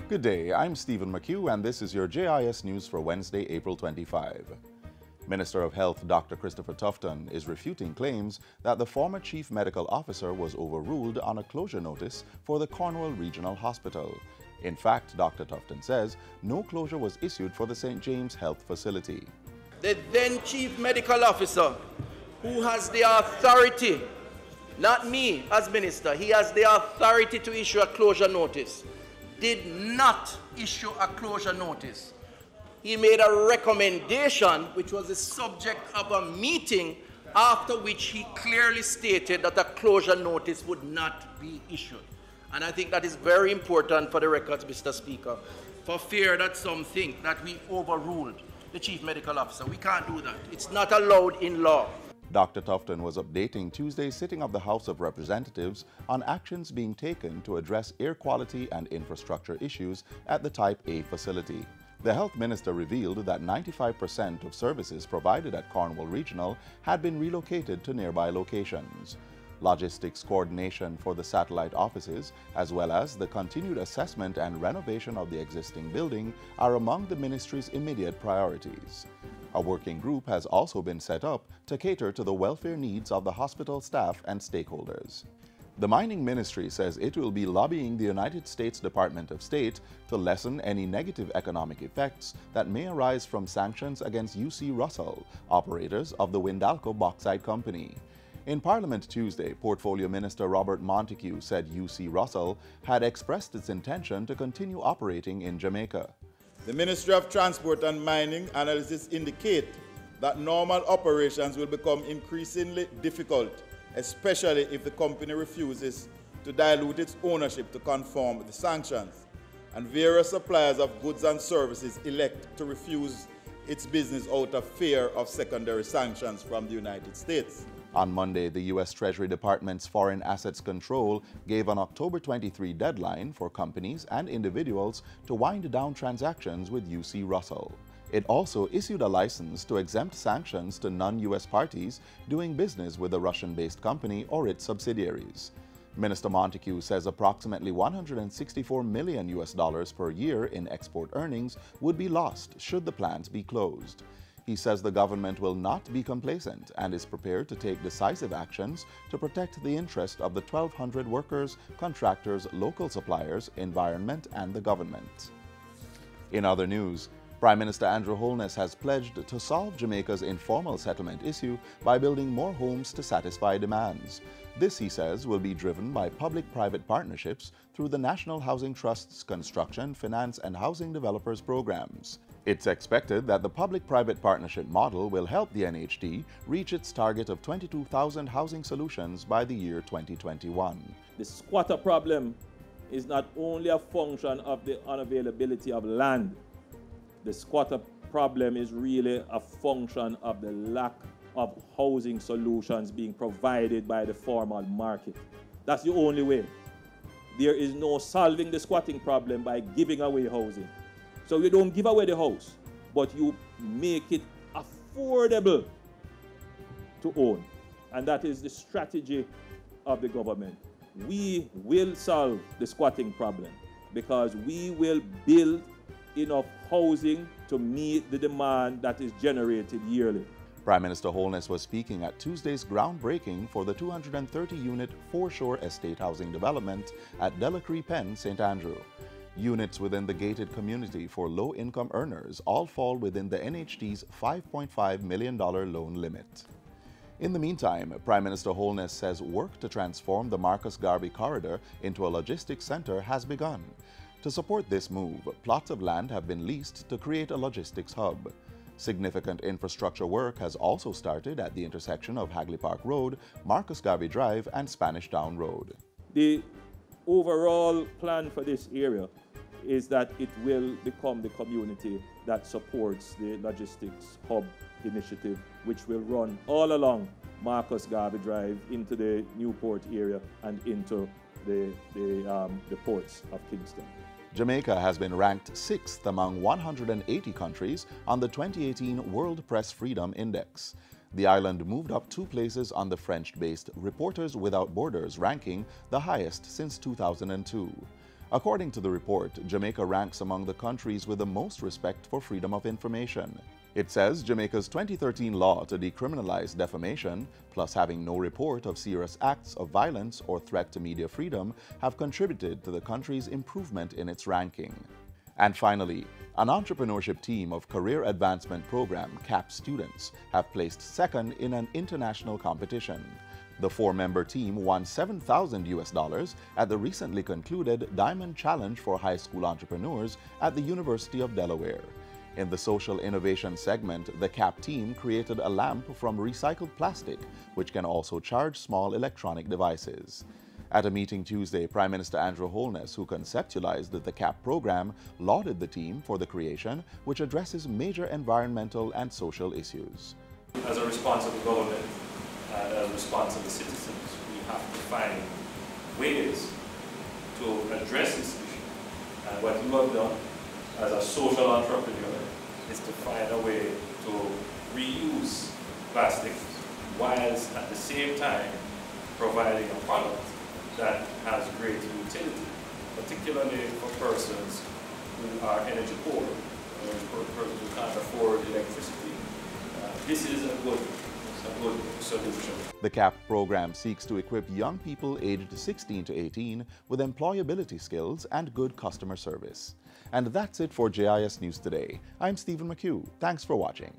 Good day, I'm Stephen McHugh and this is your JIS News for Wednesday, April 25. Minister of Health Dr. Christopher Tufton is refuting claims that the former chief medical officer was overruled on a closure notice for the Caenwood Regional Hospital. In fact, Dr. Tufton says no closure was issued for the St. James Health Facility. The then chief medical officer, who has the authority, not me as minister, he has the authority to issue a closure notice, did not issue a closure notice. He made a recommendation which was the subject of a meeting, after which he clearly stated that a closure notice would not be issued. And I think that is very important for the records, Mr. Speaker, for fear that some think that we overruled the chief medical officer. We can't do that. It's not allowed in law. Dr. Tufton was updating Tuesday's sitting of the House of Representatives on actions being taken to address air quality and infrastructure issues at the Type A facility. The health minister revealed that 95% of services provided at Caenwood Regional had been relocated to nearby locations. Logistics coordination for the satellite offices, as well as the continued assessment and renovation of the existing building, are among the ministry's immediate priorities. A working group has also been set up to cater to the welfare needs of the hospital staff and stakeholders. The mining ministry says it will be lobbying the United States Department of State to lessen any negative economic effects that may arise from sanctions against UC Russell, operators of the Windalco Bauxite Company. In Parliament Tuesday, Portfolio Minister Robert Montego said UC Russell had expressed its intention to continue operating in Jamaica. The Ministry of Transport and Mining analysis indicate that normal operations will become increasingly difficult, especially if the company refuses to dilute its ownership to conform with the sanctions, and various suppliers of goods and services elect to refuse its business out of fear of secondary sanctions from the United States. On Monday, the U.S. Treasury Department's Foreign Assets Control gave an October 23 deadline for companies and individuals to wind down transactions with UC Russell. It also issued a license to exempt sanctions to non-U.S. parties doing business with a Russian-based company or its subsidiaries. Minister Montego says approximately $164 million per year in export earnings would be lost should the plants be closed. He says the government will not be complacent and is prepared to take decisive actions to protect the interest of the 1,200 workers, contractors, local suppliers, environment, and the government. In other news, Prime Minister Andrew Holness has pledged to solve Jamaica's informal settlement issue by building more homes to satisfy demands. This, he says, will be driven by public-private partnerships through the National Housing Trust's Construction, Finance, and Housing Developers programs. It's expected that the public-private partnership model will help the NHT reach its target of 22,000 housing solutions by the year 2021. The squatter problem is not only a function of the unavailability of land. The squatter problem is really a function of the lack of housing solutions being provided by the formal market. That's the only way. There is no solving the squatting problem by giving away housing. So you don't give away the house, but you make it affordable to own. And that is the strategy of the government. We will solve the squatting problem because we will build enough housing to meet the demand that is generated yearly. Prime Minister Holness was speaking at Tuesday's groundbreaking for the 230-unit foreshore estate housing development at Delacree Pen, St. Andrew. Units within the gated community for low-income earners all fall within the NHT's $5.5 million loan limit. In the meantime, Prime Minister Holness says work to transform the Marcus Garvey corridor into a logistics center has begun. To support this move, plots of land have been leased to create a logistics hub. Significant infrastructure work has also started at the intersection of Hagley Park Road, Marcus Garvey Drive, and Spanish Town Road. The overall plan for this area is that it will become the community that supports the logistics hub initiative, which will run all along Marcus Garvey Drive into the Newport area and into the ports of Kingston. Jamaica has been ranked 6th among 180 countries on the 2018 World Press Freedom Index. The island moved up 2 places on the French-based Reporters Without Borders ranking, the highest since 2002. According to the report, Jamaica ranks among the countries with the most respect for freedom of information. It says Jamaica's 2013 law to decriminalize defamation, plus having no report of serious acts of violence or threat to media freedom, have contributed to the country's improvement in its ranking. And finally, an entrepreneurship team of Career Advancement Program CAP students have placed second in an international competition. The 4-member team won $7,000 at the recently concluded Diamond Challenge for High School Entrepreneurs at the University of Delaware. In the social innovation segment, the CAP team created a lamp from recycled plastic, which can also charge small electronic devices. At a meeting Tuesday, Prime Minister Andrew Holness, who conceptualized the CAP program, lauded the team for the creation, which addresses major environmental and social issues. As a responsible government and as responsible citizens, we have to find ways to address this issue. And what you have done as a social entrepreneur is to find a way to reuse plastics whilst at the same time providing a product that has great utility, particularly for persons who are energy poor, or persons who can't afford electricity. This is a good solution. The CAP program seeks to equip young people aged 16 to 18 with employability skills and good customer service. And that's it for JIS News Today. I'm Stephen McHugh. Thanks for watching.